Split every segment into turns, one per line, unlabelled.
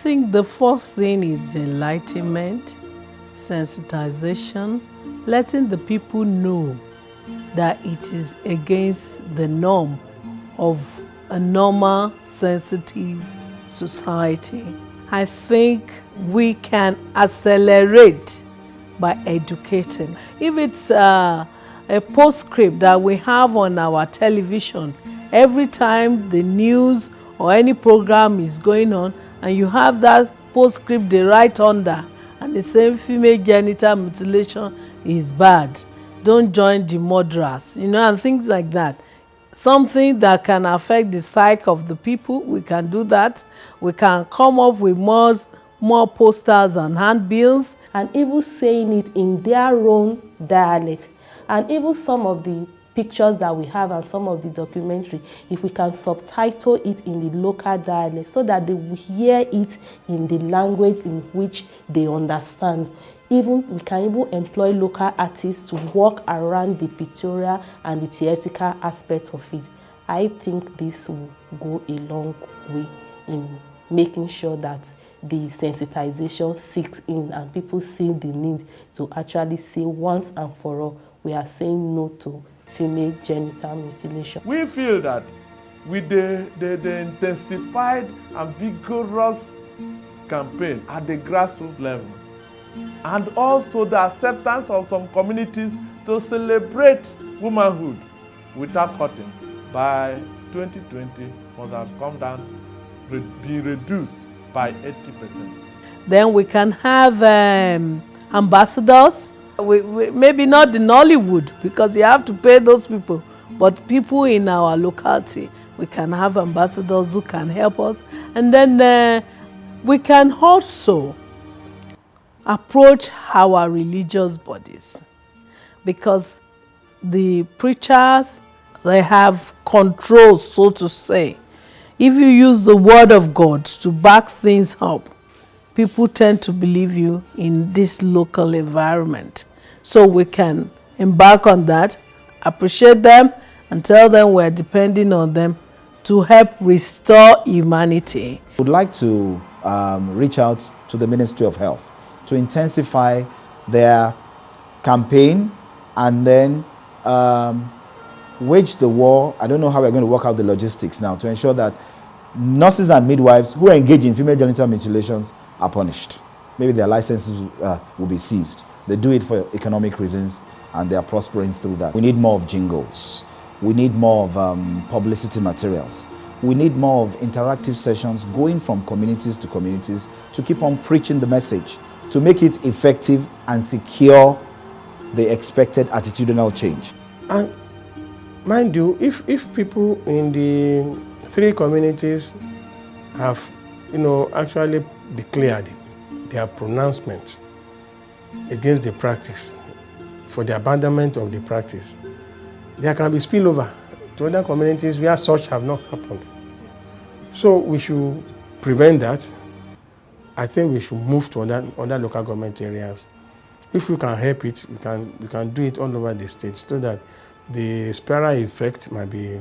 think the first thing is enlightenment, sensitization, letting the people know that it is against the norm of a normal, sensitive society. I think we can accelerate by educating. If it's a postscript that we have on our television, every time the news or any program is going on, and you have that postscript they write under, and the same female genital mutilation is bad, don't join the murderers, and things like that. Something that can affect the psyche of the people, we can do that. We can come up with more posters and handbills.
And even saying it in their own dialect. And even some of the pictures that we have and some of the documentary, if we can subtitle it in the local dialect so that they will hear it in the language in which they understand. Even we can even employ local artists to work around the pictorial and the theatrical aspect of it. I think this will go a long way in making sure that the sensitization sinks in and people see the need to actually say once and for all, we are saying no to female genital mutilation.
We feel that with the intensified and vigorous campaign at the grassroots level, and also the acceptance of some communities to celebrate womanhood without cutting, by 2020 must have come down, be reduced by 80%.
Then we can have ambassadors. We maybe not in Nollywood because you have to pay those people, but people in our locality, we can have ambassadors who can help us. And then we can also approach our religious bodies, because the preachers, they have control, so to say. If you use the word of God to back things up, people tend to believe you in this local environment. So we can embark on that, appreciate them, and tell them we're depending on them to help restore humanity.
I would like to reach out to the Ministry of Health to intensify their campaign and then wage the war. I don't know how we're going to work out the logistics now to ensure that nurses and midwives who engage in female genital mutilations are punished. Maybe their licenses will be seized. They do it for economic reasons and they are prospering through that. We need more of jingles. We need more of publicity materials. We need more of interactive sessions going from communities to keep on preaching the message, to make it effective and secure the expected attitudinal change.
And mind you, if people in the three communities have, actually declared their pronouncement against the practice, for the abandonment of the practice, there can be spillover to other communities where such have not happened. So we should prevent that. I think we should move to other local government areas. If we can help it, we can do it all over the state so that the spiral effect might be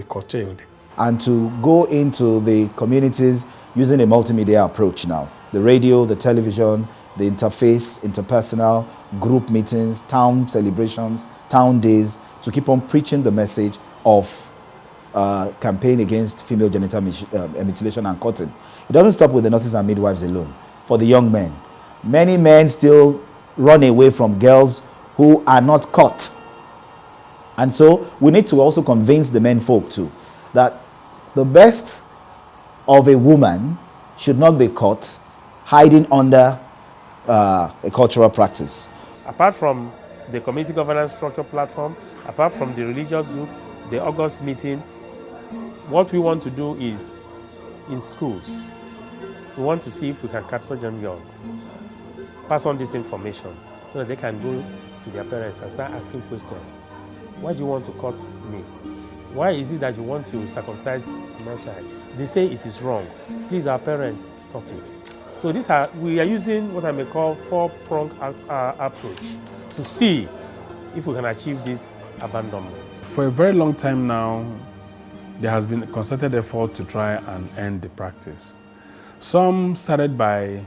curtailed.
And to go into the communities using a multimedia approach now. The radio, the television, the interface, interpersonal, group meetings, town celebrations, town days, to keep on preaching the message of campaign against female genital mutilation and cutting. It doesn't stop with the nurses and midwives alone. For the young men, many men still run away from girls who are not caught. And so we need to also convince the men folk too that the best of a woman should not be caught hiding under a cultural practice.
Apart from the community governance structure platform, apart from the religious group, the August meeting, what we want to do is, in schools, we want to see if we can capture them young, pass on this information so that they can go to their parents and start asking questions. Why do you want to cut me? Why is it that you want to circumcise my child? They say it is wrong. Please, our parents, stop it. So we are using what I may call four-pronged approach to see if we can achieve this abandonment.
For a very long time now, there has been a concerted effort to try and end the practice. Some started by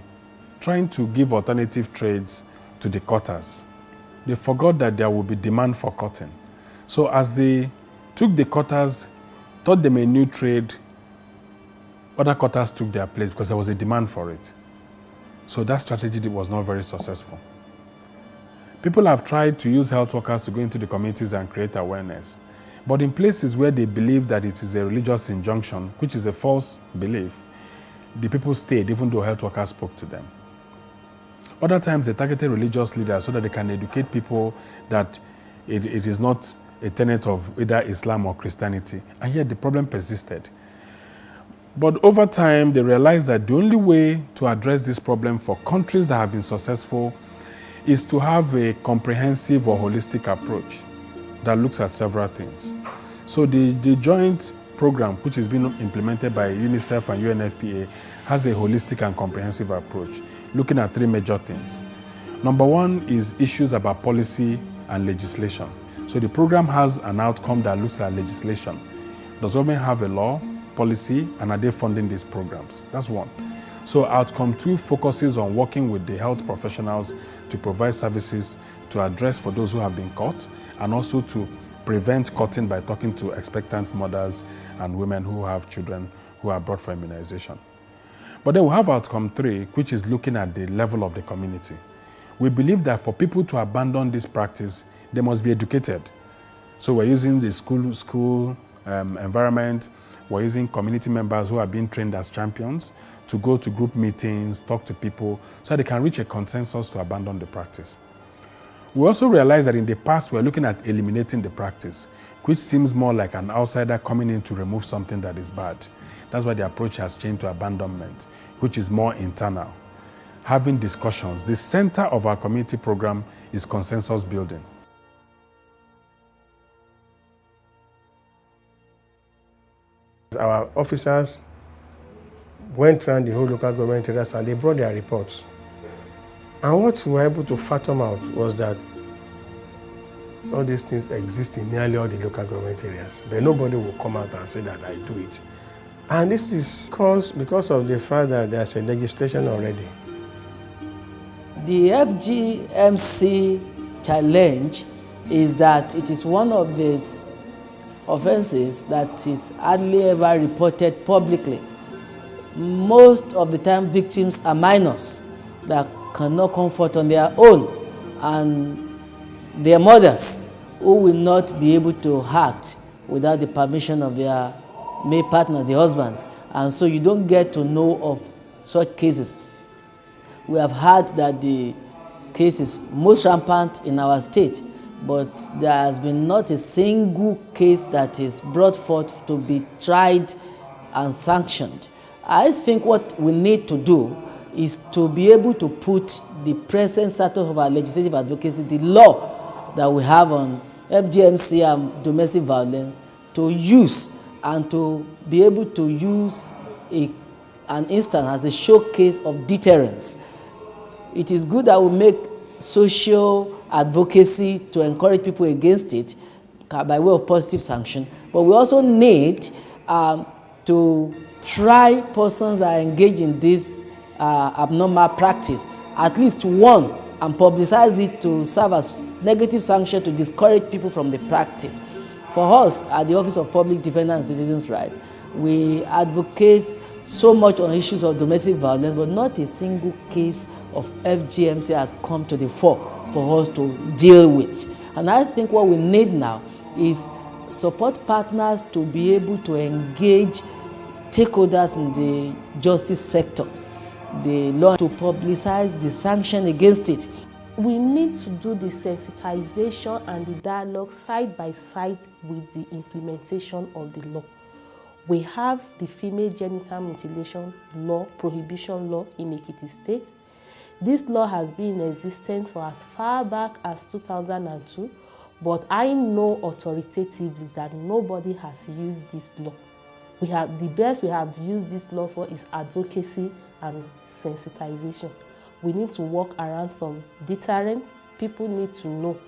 trying to give alternative trades to the cutters. They forgot that there would be demand for cotton. So as they took the cutters, taught them a new trade, other cutters took their place because there was a demand for it. So that strategy was not very successful. People have tried to use health workers to go into the communities and create awareness. But in places where they believe that it is a religious injunction, which is a false belief, the people stayed even though health workers spoke to them. Other times they targeted religious leaders so that they can educate people that it is not a tenet of either Islam or Christianity, and yet the problem persisted. But over time, they realized that the only way to address this problem for countries that have been successful is to have a comprehensive or holistic approach that looks at several things. So the joint program, which is being implemented by UNICEF and UNFPA, has a holistic and comprehensive approach, looking at three major things. Number one is issues about policy and legislation. So the program has an outcome that looks at legislation. Does government have a law, policy, and are they funding these programs? That's one. So outcome two focuses on working with the health professionals to provide services to address for those who have been caught, and also to prevent cutting by talking to expectant mothers and women who have children who are brought for immunization. But then we have outcome three, which is looking at the level of the community. We believe that for people to abandon this practice, they must be educated. So we're using the school environment, we're using community members who are being trained as champions to go to group meetings, talk to people, so they can reach a consensus to abandon the practice. We also realize that in the past, we're looking at eliminating the practice, which seems more like an outsider coming in to remove something that is bad. That's why the approach has changed to abandonment, which is more internal. Having discussions. The center of our community program is consensus building.
Our officers went around the whole local government areas and they brought their reports. And what we were able to fathom out was that all these things exist in nearly all the local government areas, but nobody will come out and say that I do it. And this is because of the fact that there's a legislation already.
The FGMC challenge is that it is one of the offenses that is hardly ever reported publicly. Most of the time, victims are minors that cannot comfort on their own, and their mothers who will not be able to act without the permission of their male partner, the husband. And so you don't get to know of such cases. We have heard that the case is most rampant in our state, but there has been not a single case that is brought forth to be tried and sanctioned. I think what we need to do is to be able to put the present status of our legislative advocacy, the law that we have on FGMC and domestic violence, to use and to be able to use an instance as a showcase of deterrence. It is good that we make social advocacy to encourage people against it by way of positive sanction, but we also need to try persons that are engaged in this abnormal practice, at least one, and publicize it to serve as negative sanction to discourage people from the practice. For us, at the Office of Public Defender and Citizens' Rights, we advocate so much on issues of domestic violence, but not a single case of FGMC has come to the fore for us to deal with. And I think what we need now is support partners to be able to engage stakeholders in the justice sector, the law, to publicize the sanction against it.
We need to do the sensitization and the dialogue side by side with the implementation of the law. We have the female genital mutilation law, prohibition law in Ekiti State. This law has been in existence for as far back as 2002, but I know authoritatively that nobody has used this law. The best we have used this law for is advocacy and sensitization. We need to work around some deterrent. People need to know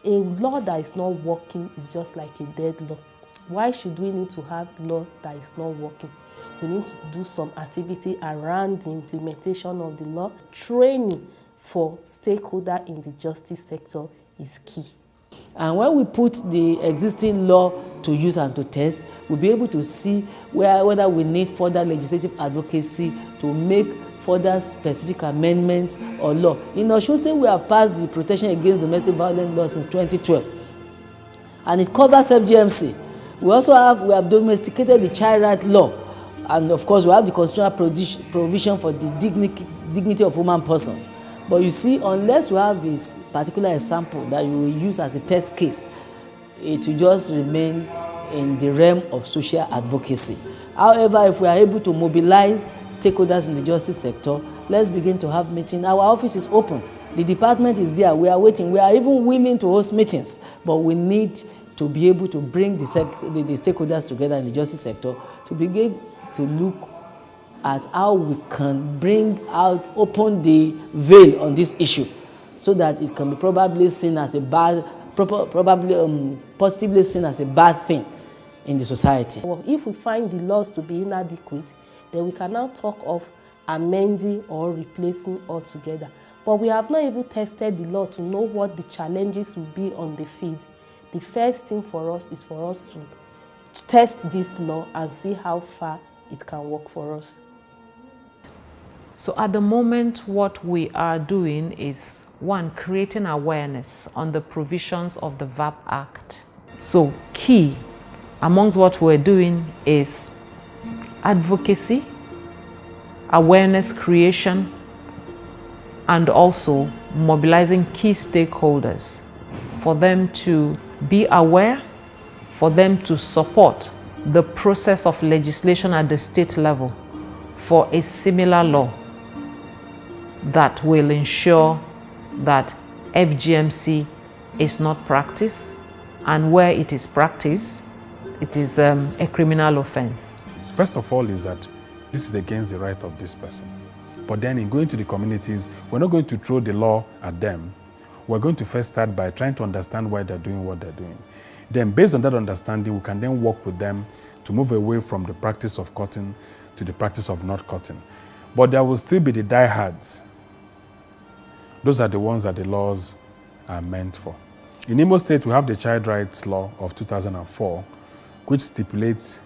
a law that is not working is just like a dead law. Why should we need to have law that is not working? We need to do some activity around the implementation of the law. Training for stakeholders in the justice sector is key.
And when we put the existing law to use and to test, we'll be able to see whether we need further legislative advocacy to make further specific amendments or law. In Osun State, we have passed the Protection Against Domestic Violence law since 2012, and it covers FGMC. We have domesticated the child rights law, and of course we have the constitutional provision for the dignity of human persons. But you see, unless you have this particular example that you will use as a test case, it will just remain in the realm of social advocacy. However, if we are able to mobilize stakeholders in the justice sector, let's begin to have meetings. Our office is open. The department is there. We are waiting. We are even willing to host meetings, but we need to be able to bring the stakeholders together in the justice sector to begin to look at how we can open the veil on this issue, so that it can be probably seen as a bad, positively seen as a bad thing in the society.
Well, if we find the laws to be inadequate, then we can now talk of amending or replacing altogether. But we have not even tested the law to know what the challenges will be on the field. The first thing for us is for us to test this law and see how far it can work for us.
So at the moment, what we are doing is, one, creating awareness on the provisions of the Vapp Act. So key amongst what we're doing is advocacy, awareness creation, and also mobilizing key stakeholders for them to be aware, for them to support the process of legislation at the state level for a similar law that will ensure that FGMC is not practiced, and where it is practiced, it is a criminal offense.
First of all is that this is against the right of this person. But then in going to the communities, we're not going to throw the law at them. We're going to first start by trying to understand why they're doing what they're doing. Then based on that understanding, we can then work with them to move away from the practice of cutting to the practice of not cutting. But there will still be the diehards. Those are the ones that the laws are meant for. In Imo State, we have the Child Rights Law of 2004, which stipulates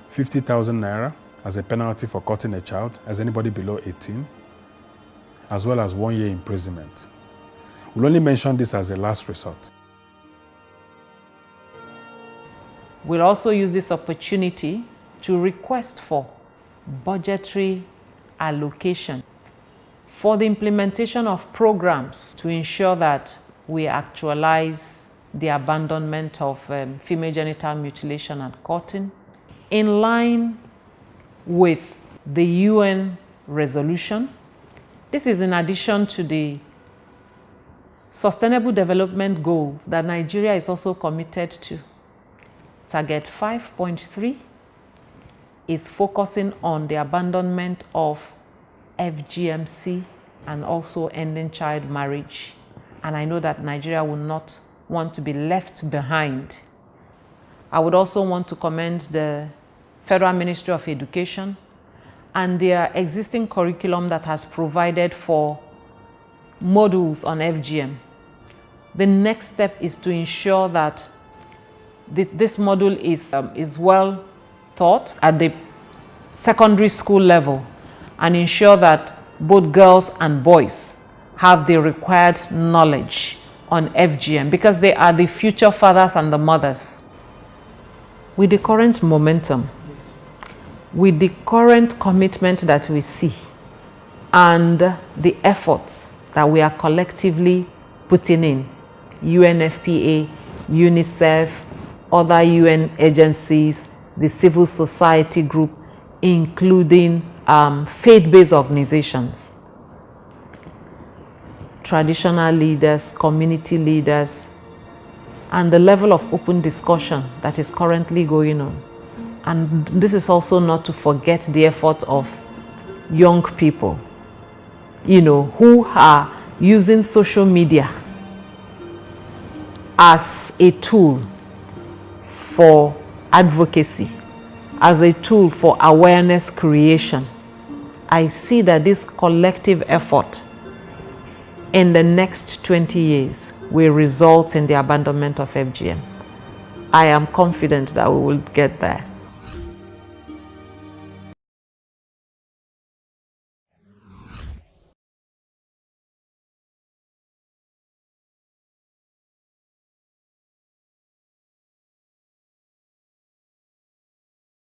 50,000 naira as a penalty for cutting a child, as anybody below 18, as well as 1 year imprisonment. We'll only mention this as a last resort.
We'll also use this opportunity to request for budgetary allocation for the implementation of programs to ensure that we actualize the abandonment of female genital mutilation and cutting in line with the UN resolution. This is in addition to the Sustainable Development Goals that Nigeria is also committed to. Target 5.3 is focusing on the abandonment of FGMC and also ending child marriage. And I know that Nigeria will not want to be left behind. I would also want to commend the Federal Ministry of Education and their existing curriculum that has provided for modules on FGM. The next step is to ensure that this module is well taught at the secondary school level and ensure that both girls and boys have the required knowledge on FGM, because they are the future fathers and the mothers. With the current momentum, with the current commitment that we see, and the efforts that we are collectively putting in, UNFPA, UNICEF, other UN agencies, the civil society group, including faith-based organizations, traditional leaders, community leaders, and the level of open discussion that is currently going on. And this is also not to forget the effort of young people, who are using social media as a tool for advocacy. as a tool for awareness creation, I see that this collective effort in the next 20 years will result in the abandonment of FGM. I am confident that we will get there.